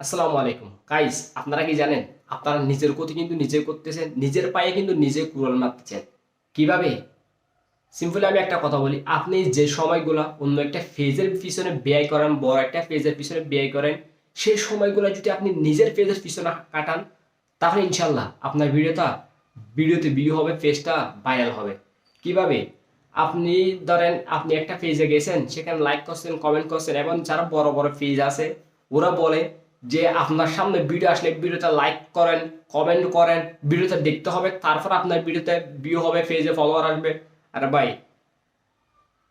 আসসালামু আলাইকুম গাইস, আপনারা কি জানেন আপনারা নিজের ক্ষতি কিন্তু নিজে করতেছেন, নিজের পায়ে কিন্তু নিজে কুড়াল মারতেছেন। কিভাবে? সিম্পলি আমি একটা কথা বলি, আপনি যে সময়গুলো অন্য একটা ফেজের পিছনে ব্যয় করেন, বড় একটা ফেজের পিছনে ব্যয় করেন, সেই সময়গুলো যদি আপনি নিজের ফেজের পিছনে কাটান, তাহলে ইনশাল্লাহ আপনার ভিডিওতে ভিউ হবে, ফেজটা ভাইরাল হবে। কিভাবে? আপনি ধরেন আপনি একটা পেজে গেছেন, সেখানে লাইক করছেন, কমেন্ট করছেন, এবং যারা বড় বড় পেজ আছে ওরা বলে যে আপনার সামনে ভিডিও আসলে ভিডিওটা লাইক করেন, কমেন্ট করেন, ভিডিওটা দেখতে হবে, তারপর আপনার ভিডিওতে ভিউ হবে, পেজে ফলোয়ার আসবে। আরে ভাই,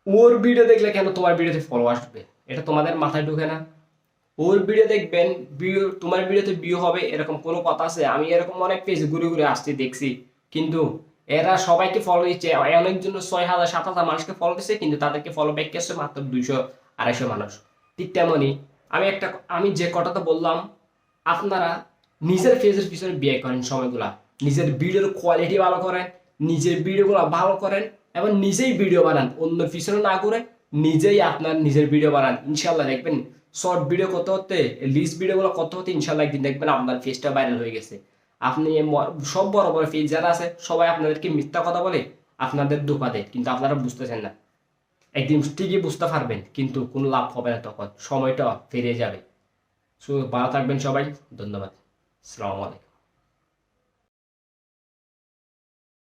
ওর ভিডিও দেখলে কেন তোমার ভিডিওতে ফলো আসবে? এটা তোমাদের মাথায় ঢুকে না? ওর ভিডিও দেখবেন, ভিউ তোমার ভিডিওতে ভিউ হবে, এরকম কোনো কথা আছে? আমি এরকম অনেক পেজ ঘুরে ঘুরে আসছি, দেখছি। কিন্তু এরা সবাইকে ফলো দিচ্ছে, অনেকজন 6,000 7,000 মানুষকে ফলো দিচ্ছে, কিন্তু তাদেরকে ফলো ব্যাক করছে মাত্র 200 250 মানুষ। ঠিক তেমনই আমি যে কথাটা বললাম, আপনারা নিজের ফেজের পিছনে ব্যয় করেন সময়গুলা, নিজের ভিডিওর কোয়ালিটি ভালো করেন, নিজের ভিডিওগুলো ভালো করেন, এবং নিজেই ভিডিও বানান, অন্য পিছনে না করে নিজেই আপনার নিজের ভিডিও বানান। ইনশাল্লাহ দেখবেন শর্ট ভিডিও করতে করতে, লিস্ট ভিডিওগুলো করতে করতে ইনশাল্লাহ একদিন দেখবেন আপনার ফেজটা ভাইরাল হয়ে গেছে। আপনি সব বড় বড় ফেজ যারা আছে সবাই আপনাদেরকে মিথ্যা কথা বলে, আপনাদের ধোঁকা দেয়, কিন্তু আপনারা বুঝতেছেন না। একদিন ঠিকই বুঝতে পারবেন, কিন্তু কোনো লাভ হবে না, তখন সময়টা ফিরে যাবে। সো ভালো থাকবেন সবাই। ধন্যবাদ। আসসালামু আলাইকুম।